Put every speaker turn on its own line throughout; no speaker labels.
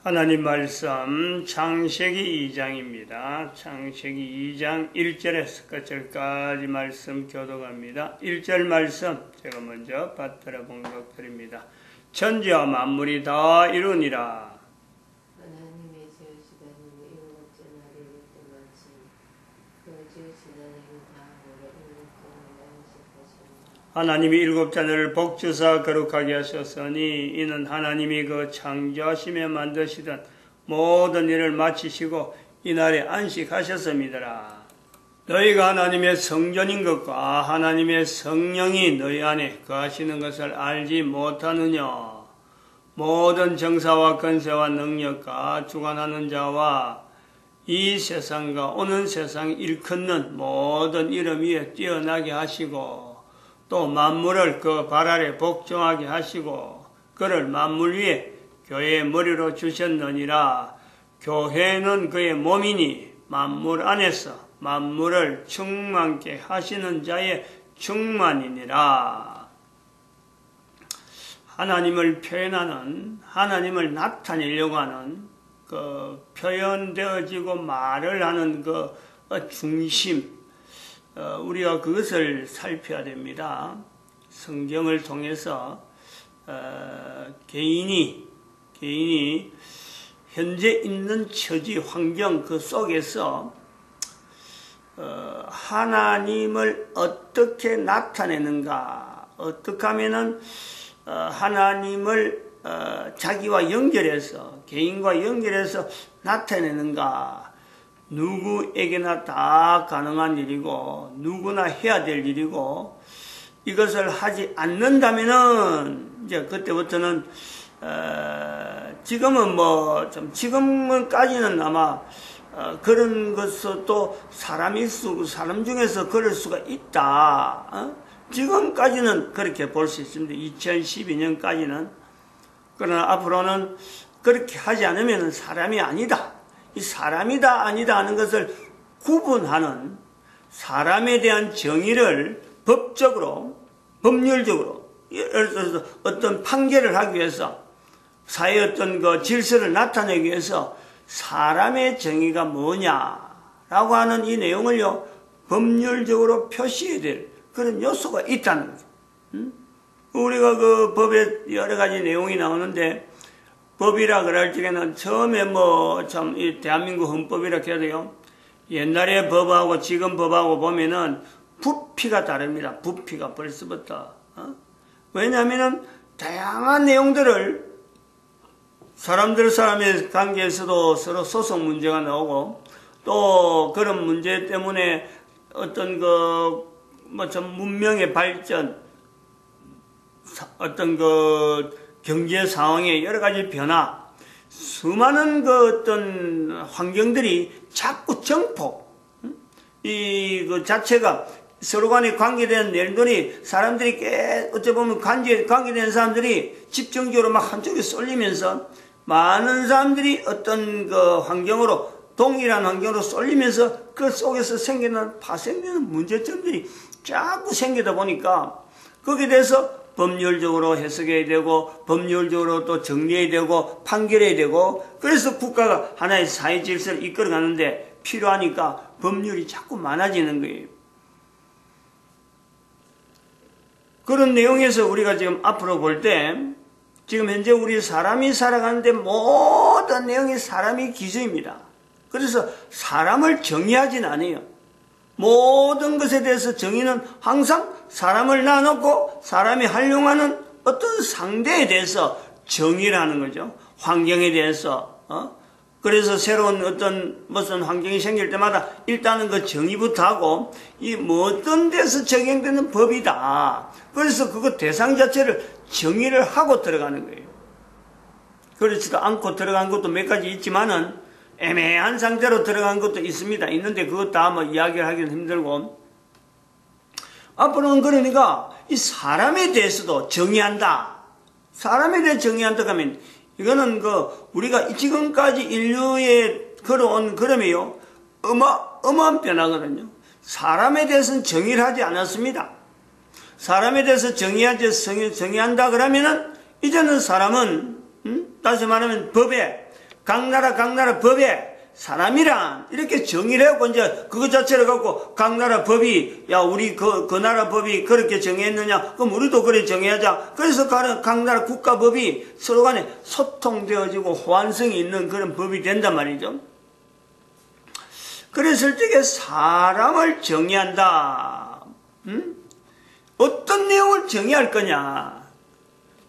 하나님 말씀 창세기 2장입니다. 창세기 2장 1절에서 끝절까지 말씀 교독합니다. 1절 말씀 제가 먼저 받들어 봉독드립니다. 천지와 만물이 다 이루니라.
하나님의 지으시다는 일곱째 날이 이르기까지 그 지으시다는 다 모여 일곱째 날에 안식하시니라.
하나님이 일곱째 날을 복주사 거룩하게 하셨으니 이는 하나님이 그 창조하시며 만드시던 모든 일을 마치시고 이날에 안식하셨음이더라. 너희가 하나님의 성전인 것과 하나님의 성령이 너희 안에 거하시는 것을 알지 못하느냐. 모든 정사와 권세와 능력과 주관하는 자와 이 세상과 오는 세상 일컫는 모든 이름 위에 뛰어나게 하시고 또 만물을 그 발 아래 복종하게 하시고 그를 만물 위에 교회의 머리로 주셨느니라. 교회는 그의 몸이니 만물 안에서 만물을 충만케 하시는 자의 충만이니라. 하나님을 표현하는, 하나님을 나타내려고 하는 그 표현되어지고 말을 하는 그 중심, 우리가 그것을 살펴야 됩니다. 성경을 통해서 개인이 현재 있는 처지 환경 그 속에서 하나님을 어떻게 나타내는가, 어떻게 하면은 하나님을 자기와 연결해서, 개인과 연결해서 나타내는가. 누구에게나 다 가능한 일이고 누구나 해야 될 일이고, 이것을 하지 않는다면은 이제 그때부터는 지금은까지는 아마 그런 것도 사람일 수, 사람 중에서 그럴 수가 있다. 지금까지는 그렇게 볼 수 있습니다. 2012년까지는. 그러나 앞으로는 그렇게 하지 않으면 사람이 아니다. 이 사람이다 아니다 하는 것을 구분하는 사람에 대한 정의를 법적으로, 법률적으로, 예를 들어서 어떤 판결을 하기 위해서, 사회의 어떤 그 질서를 나타내기 위해서 사람의 정의가 뭐냐라고 하는 이 내용을요, 법률적으로 표시해야 될 그런 요소가 있다는 거죠. 우리가 그 법에 여러 가지 내용이 나오는데, 법이라 그럴 적에는 처음에 이 대한민국 헌법이라 해야 돼요. 옛날의 법하고 지금 법하고 보면은 부피가 다릅니다. 부피가 벌써부터. 왜냐하면은 다양한 내용들을 사람의 관계에서도 서로 소송 문제가 나오고, 또 그런 문제 때문에 어떤 문명의 발전, 어떤 경제 상황의 여러 가지 변화, 수많은 어떤 환경들이 자꾸 정폭, 자체가 서로 간에 관계된 내용들이 사람들이 어찌 보면 관계된 사람들이 집중적으로 막 한쪽에 쏠리면서 많은 사람들이 어떤 환경으로, 동일한 환경으로 쏠리면서 그 속에서 파생되는 문제점들이 자꾸 생기다 보니까 거기에 대해서 법률적으로 해석해야 되고, 법률적으로 또 정리해야 되고, 판결해야 되고, 그래서 국가가 하나의 사회 질서를 이끌어가는데 필요하니까 법률이 자꾸 많아지는 거예요. 그런 내용에서 우리가 지금 앞으로 볼 때, 지금 현재 우리 사람이 살아가는데 모든 내용이 사람이 기준입니다. 그래서 사람을 정의하진 않아요. 모든 것에 대해서 정의는 항상 사람을 놔놓고 사람이 활용하는 어떤 상대에 대해서 정의를 하는 거죠. 환경에 대해서. 그래서 새로운 무슨 환경이 생길 때마다 일단은 그 정의부터 하고, 이 어떤 데서 적용되는 법이다. 그래서 그거 대상 자체를 정의를 하고 들어가는 거예요. 그렇지도 않고 들어간 것도 몇 가지 있지만은 애매한 상태로 들어간 것도 있는데 그것 다 이야기를 하기는 힘들고, 앞으로는 그러니까 이 사람에 대해서도 정의한다. 사람에 대해 정의한다 하면 이거는 우리가 지금까지 인류에 걸어온 걸음이요, 어마어마한 변화거든요. 사람에 대해서는 정의를 하지 않았습니다. 사람에 대해서 정의한다 그러면은 이제는 사람은 다시 말하면 법에 각 나라 법에 사람이란 이렇게 정의를 해갖고 이제 그것 자체를 갖고 각 나라 법이 야 우리 그 나라 법이 그렇게 정했느냐 그럼 우리도 그래 정해야자. 그래서 각 나라 국가법이 서로 간에 소통되어지고 호환성이 있는 그런 법이 된단 말이죠. 그랬을 적에 사람을 정의한다. 어떤 내용을 정의할 거냐.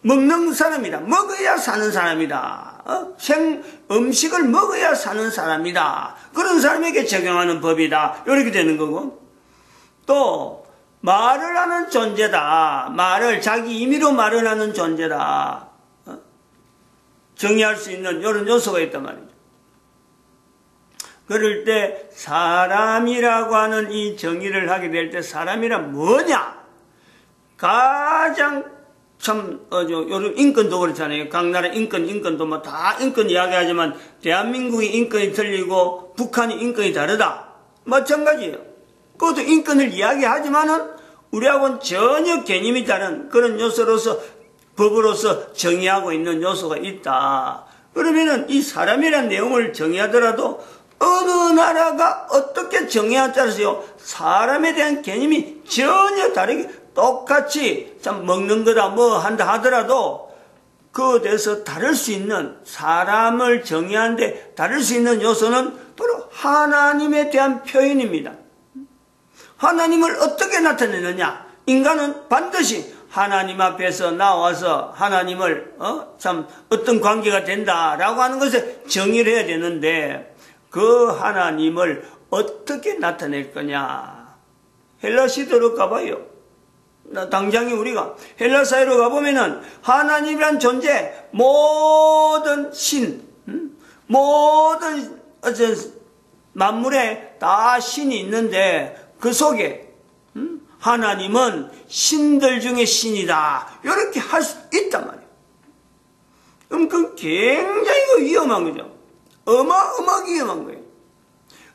먹는 사람이다. 먹어야 사는 사람이다. 음식을 먹어야 사는 사람이다. 그런 사람에게 적용하는 법이다. 이렇게 되는 거고. 또 말을 하는 존재다. 말을 자기 임의로 말을 하는 존재다. 정의할 수 있는 이런 요소가 있단 말이죠. 그럴 때 사람이라고 하는 이 정의를 하게 될 때 사람이란 뭐냐? 가장 참, 요즘 인권도 그렇잖아요. 각 나라 인권도 뭐 다 인권 이야기하지만 대한민국의 인권이 틀리고 북한의 인권이 다르다. 마찬가지예요. 그것도 인권을 이야기하지만은 우리하고는 전혀 개념이 다른 그런 요소로서 법으로서 정의하고 있는 요소가 있다. 그러면은 이 사람이라는 내용을 정의하더라도 어느 나라가 어떻게 정의하에 따라서요, 사람에 대한 개념이 전혀 다르게 똑같이 참 먹는 거다 뭐 한다 하더라도 그에 대해서 다를 수 있는 사람을 정의하는데 다를 수 있는 요소는 바로 하나님에 대한 표현입니다. 하나님을 어떻게 나타내느냐? 인간은 반드시 하나님 앞에서 나와서 하나님을 참 어떤 관계가 된다라고 하는 것을 정의를 해야 되는데 그 하나님을 어떻게 나타낼 거냐? 헬라 시대로 가봐요. 당장에 우리가 헬라 사회로 가보면은 하나님이란 존재, 모든 신, 모든 만물에 다 신이 있는데 그 속에 하나님은 신들 중에 신이다. 이렇게 할 수 있단 말이에요. 그럼 그건 굉장히 위험한 거죠. 어마어마하게 위험한 거예요.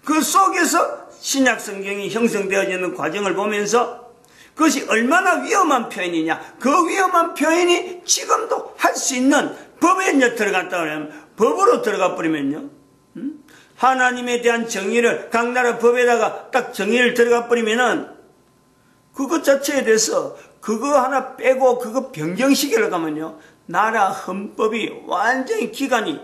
그 속에서 신약 성경이 형성되어지는 과정을 보면서 그것이 얼마나 위험한 표현이냐. 그 위험한 표현이 지금도 할 수 있는 법에 들어갔다 그러면 법으로 들어가 버리면요. 하나님에 대한 정의를 각 나라 법에다가 딱 정의를 들어가 버리면은 그것 자체에 대해서 그거 하나 빼고 그거 변경시키려고 하면요. 나라 헌법이 완전히 기관이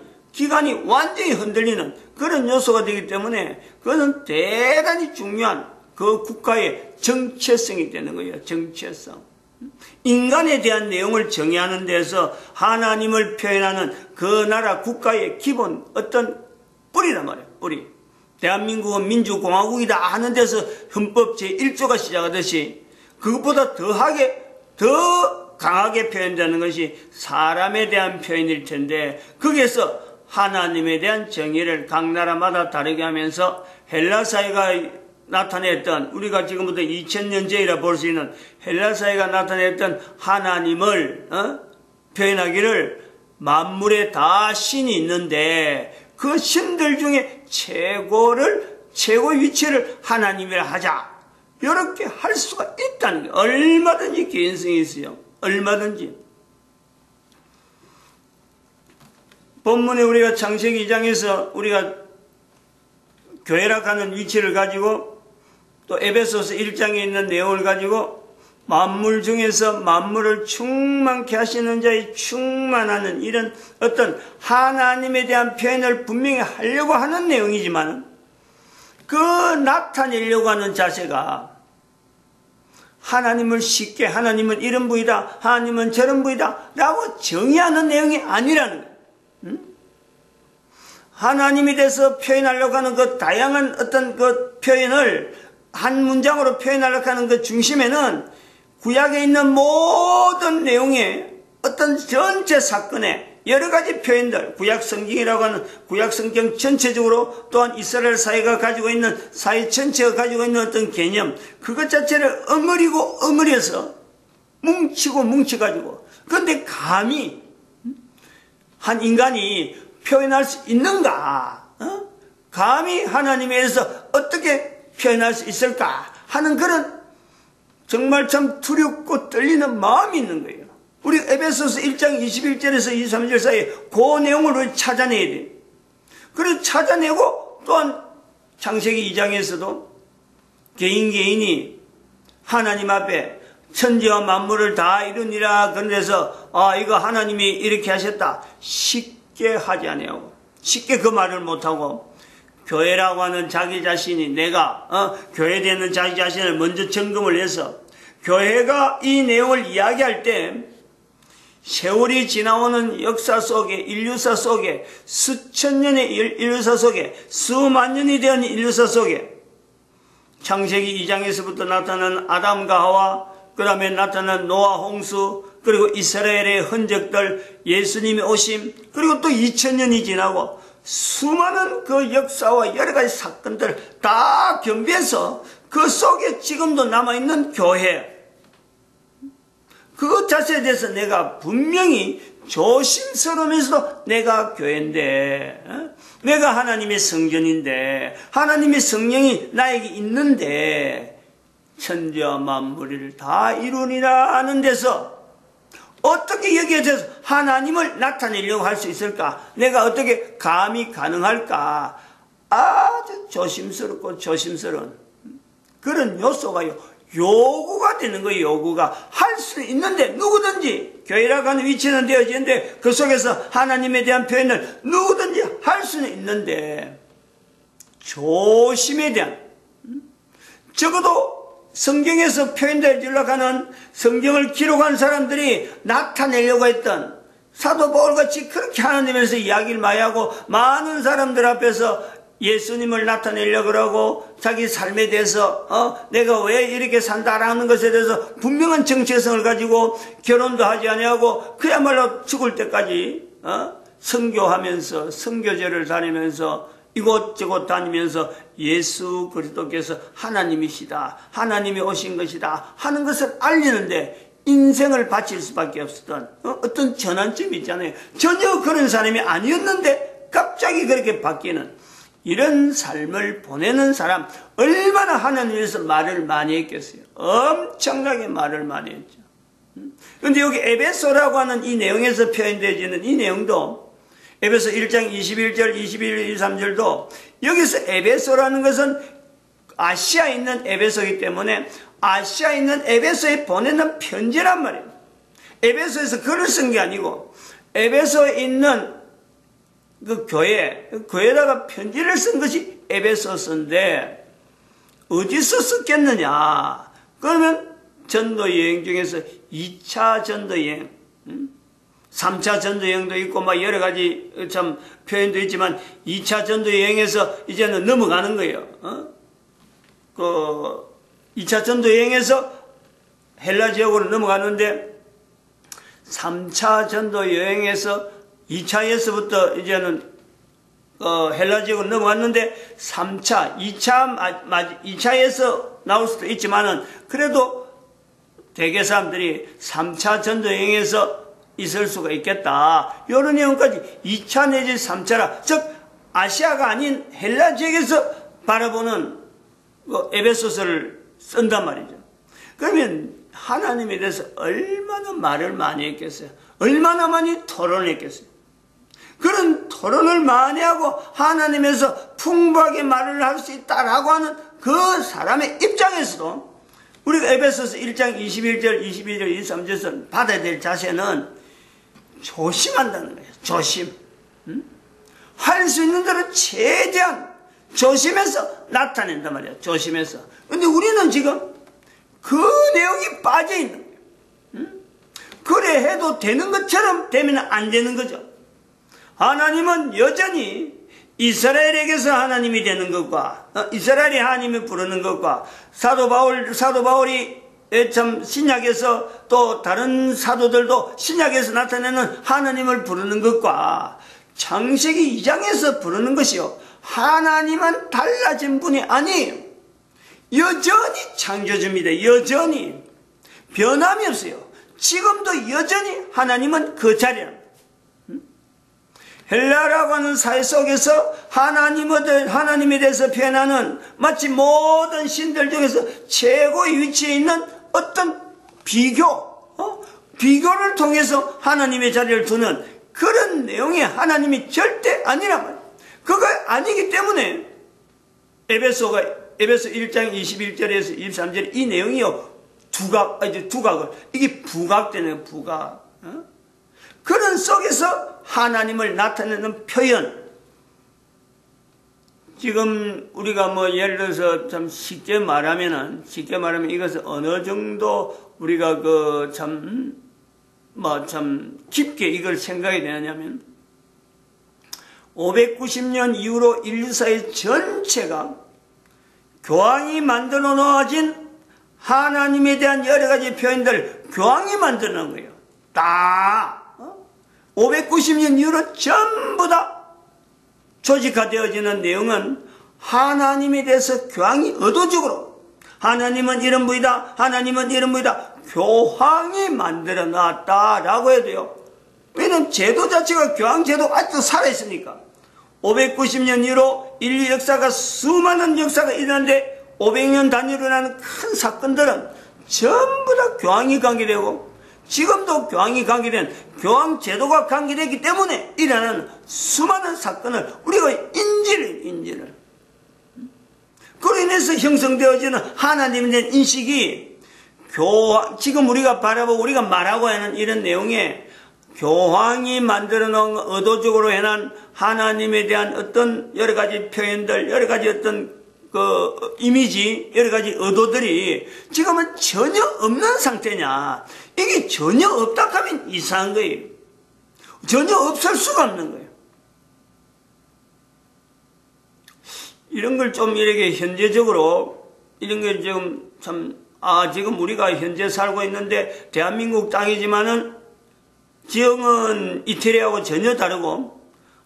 완전히 흔들리는 그런 요소가 되기 때문에 그것은 대단히 중요한 그 국가의 정체성이 되는 거예요. 정체성. 인간에 대한 내용을 정의하는 데서 하나님을 표현하는 그 나라 국가의 기본 어떤 뿌리란 말이에요. 뿌리. 대한민국은 민주공화국이다 하는 데서 헌법 제1조가 시작하듯이 그것보다 더 강하게 표현되는 것이 사람에 대한 표현일 텐데 거기에서 하나님에 대한 정의를 각 나라마다 다르게 하면서 헬라 사회가 나타냈던 우리가 지금부터 2000년째이라 볼 수 있는 헬라 사회가 나타냈던 하나님을 표현하기를 만물에 다 신이 있는데 그 신들 중에 최고 위치를 하나님이라 하자. 이렇게 할 수가 있다는 게 얼마든지 개인성이 있어요. 얼마든지. 본문에 우리가 창세기 2장에서 우리가 교회라 하는 위치를 가지고 또 에베소서 1장에 있는 내용을 가지고 만물 중에서 만물을 충만케 하시는 자의 충만하는 이런 어떤 하나님에 대한 표현을 분명히 하려고 하는 내용이지만 그 나타내려고 하는 자세가 하나님을 쉽게 하나님은 이런 분이다 하나님은 저런 분이다 라고 정의하는 내용이 아니라는 거예요. 하나님에 대해서 표현하려고 하는 그 다양한 어떤 그 표현을 한 문장으로 표현하려고 하는 그 중심에는 구약에 있는 모든 내용의 어떤 전체 사건의 여러 가지 표현들, 구약 성경이라고 하는 구약 성경 전체적으로 또한 이스라엘 사회가 가지고 있는 사회 전체가 가지고 있는 어떤 개념, 그것 자체를 어머리에서 뭉치가지고 그런데 감히 한 인간이 표현할 수 있는가? 감히 하나님에 대해서 어떻게 표현할 수 있을까? 하는 그런 정말 참 두렵고 떨리는 마음이 있는 거예요. 우리 에베소서 1장 21절에서 23절 사이에 그 내용을 우리 찾아내야 돼. 그래서 찾아내고 또한 창세기 2장에서도 개인이 하나님 앞에 천지와 만물을 다 이루니라 그런 데서 이거 하나님이 이렇게 하셨다 쉽게 하지 않아요. 쉽게 그 말을 못하고 교회라고 하는 자기 자신이 내가 교회되는 자기 자신을 먼저 점검을 해서 교회가 이 내용을 이야기할 때 세월이 지나오는 역사 속에 인류사 속에 수천 년의 인류사 속에 수만 년이 된 인류사 속에 창세기 2장에서부터 나타난 아담과 하와 그 다음에 나타난 노아 홍수 그리고 이스라엘의 흔적들 예수님이 오심 그리고 또 2000년이 지나고 수많은 그 역사와 여러 가지 사건들 다 겸비해서 그 속에 지금도 남아있는 교회 그 자체에 대해서 내가 분명히 조심스러우면서도 내가 교회인데 내가 하나님의 성전인데 하나님의 성령이 나에게 있는데 천지와 만물을 다 이루니라 하는 데서 어떻게 여기에 대해서 하나님을 나타내려고 할 수 있을까? 내가 어떻게 감히 가능할까? 아주 조심스럽고 조심스러운 그런 요소가요. 요구가 되는 거예요. 요구가 할 수 있는데 누구든지 교회라고 하는 위치는 되어지는데 그 속에서 하나님에 대한 표현을 누구든지 할 수는 있는데 조심에 대한 적어도 성경에서 표현되려고 하는 성경을 기록한 사람들이 나타내려고 했던 사도 바울같이 그렇게 하나님에서 이야기를 많이 하고 많은 사람들 앞에서 예수님을 나타내려고 그러고 자기 삶에 대해서 내가 왜 이렇게 산다라는 것에 대해서 분명한 정체성을 가지고 결혼도 하지 아니하고 그야말로 죽을 때까지 선교하면서 선교제를 다니면서 이곳저곳 다니면서 예수 그리스도께서 하나님이시다 하나님이 오신 것이다 하는 것을 알리는데 인생을 바칠 수밖에 없었던 어떤 전환점이 있잖아요. 전혀 그런 사람이 아니었는데 갑자기 그렇게 바뀌는 이런 삶을 보내는 사람 얼마나 하나님에서 말을 많이 했겠어요. 엄청나게 말을 많이 했죠. 그런데 여기 에베소라고 하는 이 내용에서 표현되어지는 이 내용도 에베소 1장 21절 22절 23절도 여기서 에베소라는 것은 아시아에 있는 에베소이기 때문에 아시아에 있는 에베소에 보내는 편지란 말이에요. 에베소에서 글을 쓴 게 아니고 에베소에 있는 그 교회에다가 편지를 쓴 것이 에베소서인데 어디서 썼겠느냐? 그러면 전도 여행 중에서 2차 전도 여행, 3차 전도 여행도 있고 막 여러 가지 참 표현도 있지만 2차 전도 여행에서 이제는 넘어가는 거예요. 그 2차 전도 여행에서 헬라 지역으로 넘어가는데 3차 전도 여행에서 2차에서부터 이제는 헬라 지역으로 넘어갔는데 3차, 2차에서 나올 수도 있지만은 그래도 대개 사람들이 3차 전도 여행에서 있을 수가 있겠다. 이런 내용까지 2차 내지 3차라 즉 아시아가 아닌 헬라 지역에서 바라보는 에베소서를 쓴단 말이죠. 그러면 하나님에 대해서 얼마나 말을 많이 했겠어요. 얼마나 많이 토론했겠어요. 그런 토론을 많이 하고 하나님에서 풍부하게 말을 할 수 있다라고 하는 그 사람의 입장에서도 우리가 에베소서 1장 21절, 22절, 23절에서 받아야 될 자세는 조심한다는 거예요. 조심. 할 수 있는 대로 최대한 조심해서 나타낸단 말이에요. 조심해서. 근데 우리는 지금 그 내용이 빠져있는 거예요. 그래 해도 되는 것처럼 되면 안 되는 거죠. 하나님은 여전히 이스라엘에게서 하나님이 되는 것과 이스라엘이 하나님을 부르는 것과 사도 바울이 참 신약에서 또 다른 사도들도 신약에서 나타내는 하나님을 부르는 것과 창세기 2장에서 부르는 것이요. 하나님은 달라진 분이 아니에요. 여전히 창조주입니다. 여전히 변함이 없어요. 지금도 여전히 하나님은 그 자리랍니다. 헬라라고 하는 사회 속에서 하나님에 대해서 표현하는 마치 모든 신들 중에서 최고의 위치에 있는 어떤 비교를 통해서 하나님의 자리를 두는 그런 내용이 하나님이 절대 아니란 말이에요. 그거 아니기 때문에 에베소 1장 21절에서 23절 이 내용이요. 두각을 이게 부각되는 부각. 그런 속에서 하나님을 나타내는 표현. 지금 우리가 뭐 예를 들어서 참 쉽게 말하면 이것을 어느 정도 우리가 참 깊게 이걸 생각이 되냐면 590년 이후로 인류사의 전체가 교황이 만들어 놓아진 하나님에 대한 여러 가지 표현들 교황이 만들어 놓은 거예요. 다 590년 이후로 전부 다 조직화되어지는 내용은 하나님에 대해서 교황이 의도적으로 하나님은 이런 분이다, 하나님은 이런 분이다, 교황이 만들어 놨다라고 해도 돼요. 왜냐면 제도 자체가 교황 제도가 아직도 살아있으니까. 590년 이후로 인류 역사가 수많은 역사가 일어났는데 500년 단위로 나는 큰 사건들은 전부 다 교황이 관계되고 지금도 교황이 관계된 교황 제도가 관계되기 때문에 일어나는 수많은 사건을 우리가 인지를 그로 인해서 형성되어지는 하나님에 대한 인식이 지금 우리가 바라보고 우리가 말하고 하는 이런 내용에 교황이 만들어 놓은 의도적으로 해놓은 하나님에 대한 어떤 여러 가지 표현들, 여러 가지 어떤 이미지, 여러 가지 의도들이 지금은 전혀 없는 상태냐. 이게 전혀 없다 하면 이상한 거예요. 전혀 없을 수가 없는 거예요. 이런 걸 좀 이렇게 현재적으로, 이런 게 지금 지금 우리가 현재 살고 있는데 대한민국 땅이지만은 지형은 이태리하고 전혀 다르고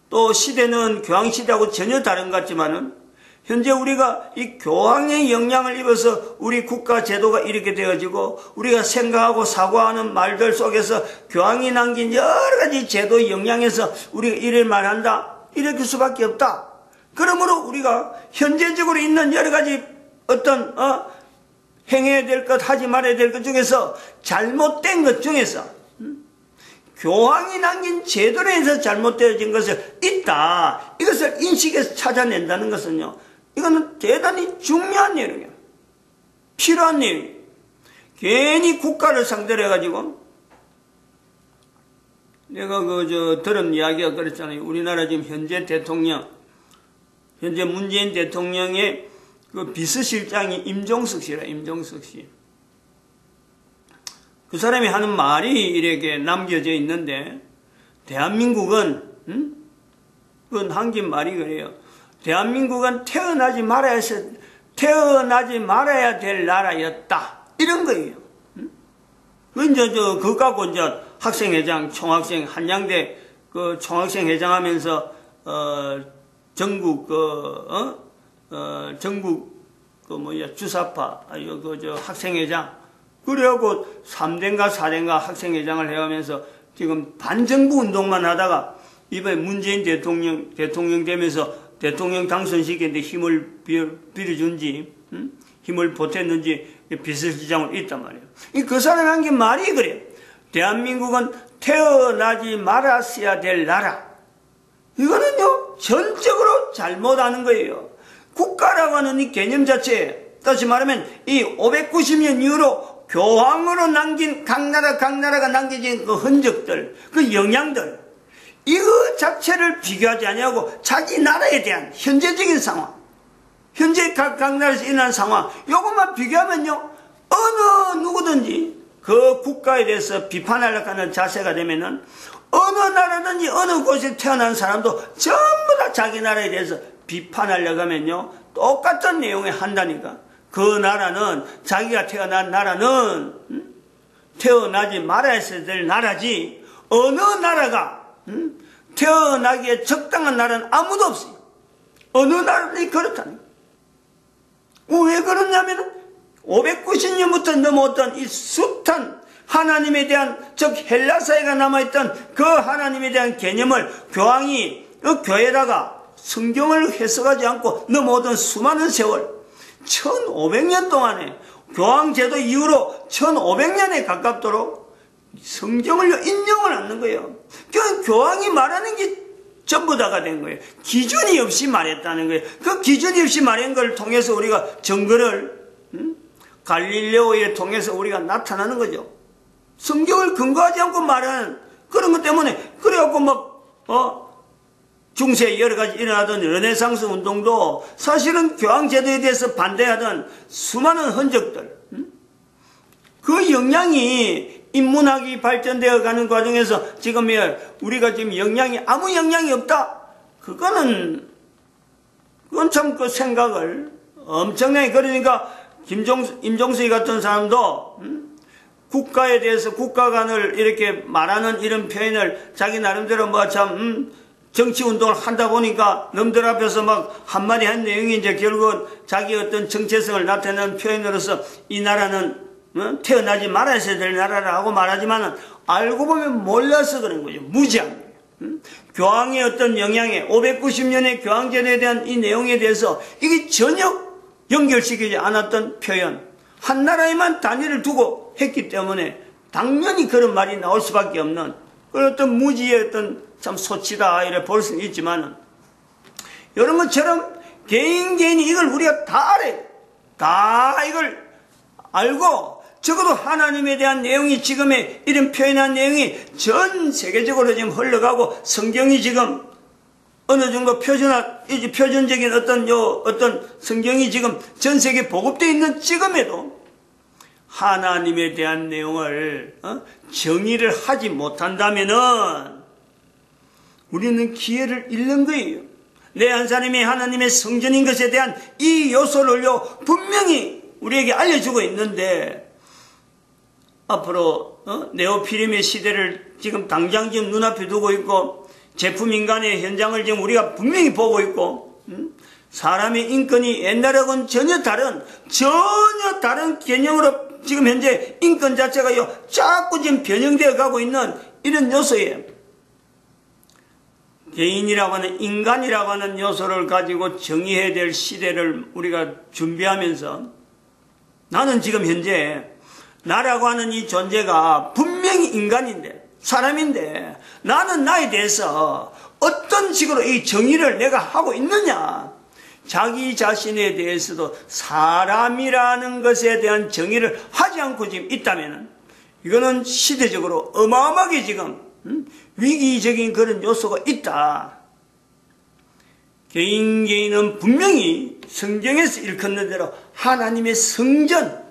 또 시대는 교황시대하고 전혀 다른 것 같지만은 현재 우리가 이 교황의 영향을 입어서 우리 국가 제도가 이렇게 되어지고 우리가 생각하고 사고하는 말들 속에서 교황이 남긴 여러 가지 제도의 영향에서 우리가 이럴 말한다. 이럴 수밖에 없다. 그러므로 우리가 현재적으로 있는 여러 가지 어떤 행해야 될 것 하지 말아야 될 것 중에서 잘못된 것 중에서 교황이 남긴 제도로 해서 잘못되어진 것을 있다. 이것을 인식해서 찾아낸다는 것은요. 이거는 대단히 중요한 내용이에요. 필요한 내용이에요. 괜히 국가를 상대로 해가지고 내가 들은 이야기가 그랬잖아요. 우리나라 지금 현재 대통령, 현재 문재인 대통령의 그 비서실장이 임종석 씨라, 임종석 씨. 그 사람이 하는 말이 이렇게 남겨져 있는데, 대한민국은, 그건 한긴 말이 그래요. 대한민국은 태어나지 말아야 될 나라였다. 이런 거예요. 그거 갖고 이제 학생회장, 총학생, 한양대 그 총학생회장 하면서, 전국, 주사파, 학생회장, 그래갖고 3대인가 4대인가 학생회장을 해가면서 지금 반정부 운동만 하다가 이번에 문재인 대통령 되면서 대통령 당선시키는데 힘을 빌어준지, 힘을 보탰는지 비서실장으로 있단 말이에요. 그 사람이 한 게 말이 그래요. 대한민국은 태어나지 말았어야 될 나라. 이거는요, 전적으로 잘못하는 거예요. 국가라고 하는 이 개념 자체, 다시 말하면 이 590년 이후로 교황으로 남긴 각 나라가 남겨진 그 흔적들, 그 영향들, 이거 자체를 비교하지 아니하고 자기 나라에 대한 현재적인 상황, 현재 각 나라에서 일어난 상황, 요것만 비교하면요, 어느 누구든지 그 국가에 대해서 비판하려고 하는 자세가 되면은 어느 나라든지 어느 곳에 태어난 사람도 전부 다 자기 나라에 대해서 비판하려고 하면요, 똑같은 내용을 한다니까. 그 나라는, 자기가 태어난 나라는 태어나지 말아야 될 나라지, 어느 나라가 태어나기에 적당한 나라는 아무도 없어요. 어느 나라든지 그렇다니. 왜 그러냐면 590년부터 넘어왔던 이 숱한 하나님에 대한, 즉 헬라사회가 남아있던 그 하나님에 대한 개념을 교황이 그 교회에다가 성경을 해석하지 않고 넘어오던 수많은 세월, 1500년 동안에 교황제도 이후로 1500년에 가깝도록 성경을 인정을 않는 거예요. 교황이 말하는 게 전부 다가 된 거예요. 기준이 없이 말했다는 거예요. 그 기준이 없이 말한 걸 통해서 우리가 증거를 갈릴레오에 통해서 우리가 나타나는 거죠. 성경을 근거하지 않고 말하는 그런 것 때문에 그래갖고 막 중세에 여러 가지 일어나던 르네상스 운동도 사실은 교황제도에 대해서 반대하던 수많은 흔적들, 그 영향이 인문학이 발전되어 가는 과정에서 지금 우리가 지금 아무 영향이 없다. 그건 참 그 생각을 엄청나게, 그러니까 임종석이 같은 사람도 국가에 대해서 국가관을 이렇게 말하는 이런 표현을 자기 나름대로 정치운동을 한다 보니까 놈들 앞에서 막 한마디 한 내용이 이제 결국은 자기 어떤 정체성을 나타내는 표현으로서 이 나라는 태어나지 말아야 될 나라라고 말하지만 알고 보면 몰라서 그런 거죠. 무지한 거예요. 교황의 어떤 영향에 590년의 교황제도에 대한 이 내용에 대해서 이게 전혀 연결시키지 않았던 표현, 한 나라에만 단위를 두고 했기 때문에 당연히 그런 말이 나올 수밖에 없는 그런 어떤 무지의 어떤 참 소치다 이래 볼 수는 있지만, 이런 것처럼 개인이 이걸 우리가 다 알아요. 다 이걸 알고 적어도 하나님에 대한 내용이, 지금의 이런 표현한 내용이 전 세계적으로 지금 흘러가고 성경이 지금 어느 정도 표준적인 어떤 성경이 지금 전 세계에 보급되어 있는 지금에도 하나님에 대한 내용을 정의를 하지 못한다면은 우리는 기회를 잃는 거예요. 내 한 사람이 하나님의 성전인 것에 대한 이 요소를요 분명히 우리에게 알려주고 있는데, 앞으로 네오피림의 시대를 지금 당장 지금 눈앞에 두고 있고, 제품인간의 현장을 지금 우리가 분명히 보고 있고, 사람의 인권이 옛날하고는 전혀 다른 개념으로 지금 현재 인권 자체가요 자꾸 지금 변형되어 가고 있는 이런 요소예요. 개인이라고 하는, 인간이라고 하는 요소를 가지고 정의해야 될 시대를 우리가 준비하면서, 나는 지금 현재 나라고 하는 이 존재가 분명히 인간인데, 사람인데, 나는 나에 대해서 어떤 식으로 이 정의를 내가 하고 있느냐, 자기 자신에 대해서도 사람이라는 것에 대한 정의를 하지 않고 지금 있다면 이거는 시대적으로 어마어마하게 지금 위기적인 그런 요소가 있다. 개인은 분명히 성경에서 일컫는 대로 하나님의 성전,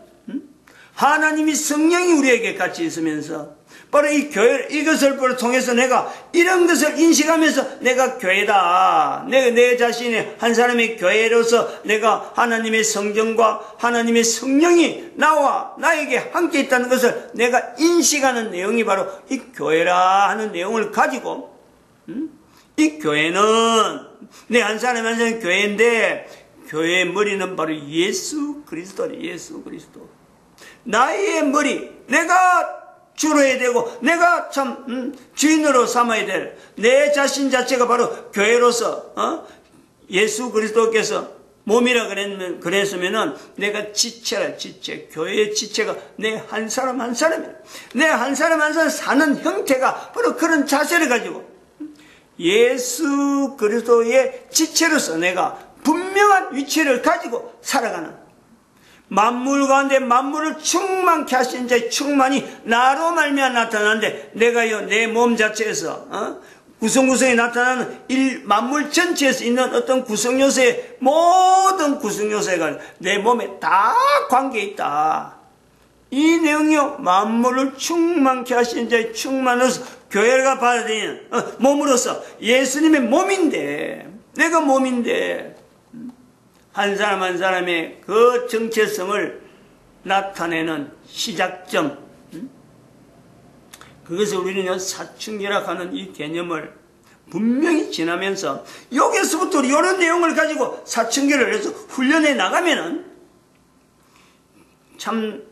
하나님의 성령이 우리에게 같이 있으면서 바로 이 교회, 이것을 통해서 내가 이런 것을 인식하면서 내가 교회다. 내 자신의 한 사람의 교회로서 내가 하나님의 성전과 하나님의 성령이 나와 나에게 함께 있다는 것을 내가 인식하는 내용이 바로 이 교회라 하는 내용을 가지고, 이 교회는 내 한 사람 한 사람 교회인데, 교회의 머리는 바로 예수 그리스도래. 예수 그리스도. 나의 머리, 내가 주로 해야 되고 내가 참 주인으로 삼아야 될 내 자신 자체가 바로 교회로서 예수 그리스도께서 몸이라 그랬으면은 내가 지체라. 지체, 교회의 지체가 내 한 사람 한 사람이야. 내 한 사람 한 사람 사는 형태가 바로 그런 자세를 가지고 예수 그리스도의 지체로서 내가 분명한 위치를 가지고 살아가는, 만물 가운데 만물을 충만케 하신 자의 충만이 나로 말미암아 나타나는데, 내가요 내 몸 자체에서 구성구성이 나타나는 만물 전체에서 있는 어떤 구성요소의 모든 구성요소가 내 몸에 다 관계에 있다. 이 내용이요 만물을 충만케 하신 자의 충만으로서 교회가 받아들이는 몸으로서 예수님의 몸인데, 내가 몸인데 한 사람 한 사람의 그 정체성을 나타내는 시작점, 그것을 우리는 사춘기라고 이 개념을 분명히 지나면서 여기서부터 이런 내용을 가지고 사춘기를 해서 훈련해 나가면은 참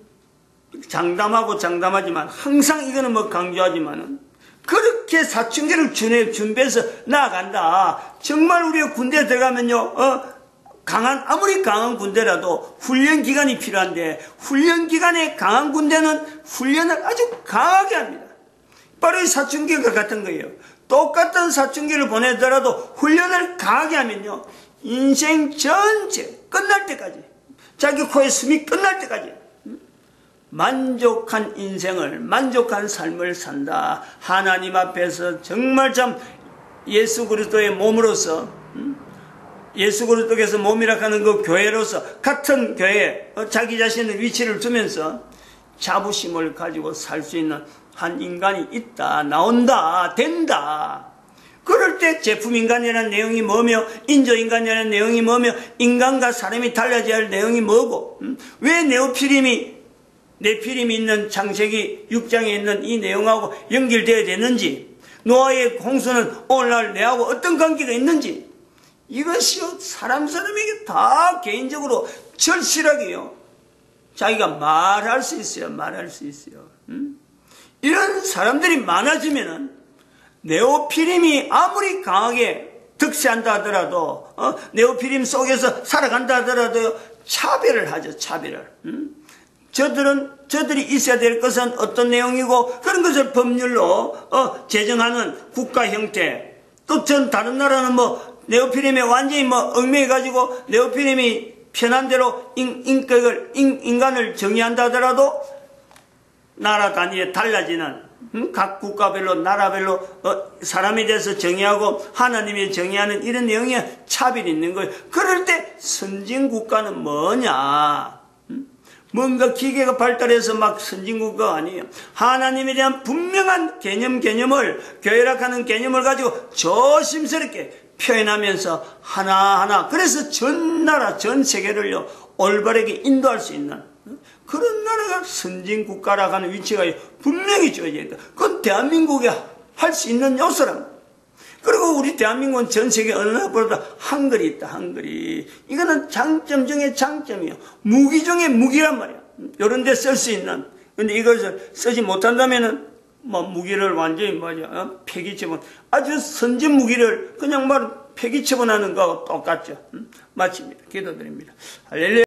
장담하지만 항상 이거는 강조하지만은 그렇게 사춘기를 준비해서 나아간다. 정말 우리가 군대에 들어가면요 아무리 강한 군대라도 훈련 기간이 필요한데, 훈련 기간에 강한 군대는 훈련을 아주 강하게 합니다. 바로 이 사춘기가 같은 거예요. 똑같은 사춘기를 보내더라도 훈련을 강하게 하면요, 인생 전체 끝날 때까지, 자기 코에 숨이 끝날 때까지 만족한 인생을, 만족한 삶을 산다. 하나님 앞에서 정말 참 예수 그리스도의 몸으로서, 예수 그리스도께서 몸이라 하는 그 교회로서 같은 교회에 자기 자신의 위치를 두면서 자부심을 가지고 살 수 있는 한 인간이 있다, 나온다, 된다. 그럴 때 제품인간이라는 내용이 뭐며, 인조인간이라는 내용이 뭐며, 인간과 사람이 달라져야 할 내용이 뭐고, 왜 네피림이 있는 창세기 6장에 있는 이 내용하고 연결되어야 되는지, 노아의 홍수는 오늘날 내하고 어떤 관계가 있는지, 이것이요, 사람에게 다 개인적으로 절실하게요, 자기가 말할 수 있어요. 말할 수 있어요. 이런 사람들이 많아지면은 네오피림이 아무리 강하게 득세한다 하더라도, 네오피림 속에서 살아간다 하더라도 차별을 하죠. 차별을. 저들이 있어야 될 것은 어떤 내용이고, 그런 것을 법률로 제정하는 국가 형태. 또 전 다른 나라는 네오피림에 완전히 얽매여가지고 네오피림이 편한 대로 인간을 정의한다 하더라도 나라 단위에 달라지는, 각 국가별로, 나라별로 사람에 대해서 정의하고 하나님이 정의하는 이런 내용이 차별이 있는 거예요. 그럴 때 선진국가는 뭐냐? 뭔가 기계가 발달해서 막 선진국가가 아니에요. 하나님에 대한 분명한 개념을, 교회락하는 개념을 가지고 조심스럽게 표현하면서 하나하나, 그래서 전 나라, 전 세계를요, 올바르게 인도할 수 있는 그런 나라가 선진국가라고 하는 위치가 분명히 주어져 있다. 그건 대한민국에 할 수 있는 요소랍니다. 그리고 우리 대한민국은 전 세계 어느 나라보다 한글이 있다, 한글이. 이거는 장점 중에 장점이에요. 무기 중에 무기란 말이야. 이런 데 쓸 수 있는. 근데 이것을 쓰지 못한다면은, 무기를 완전히 폐기처분. 아주 선진 무기를 그냥 폐기처분하는 거하고 똑같죠. 마칩니다. 기도드립니다. 할렐루야.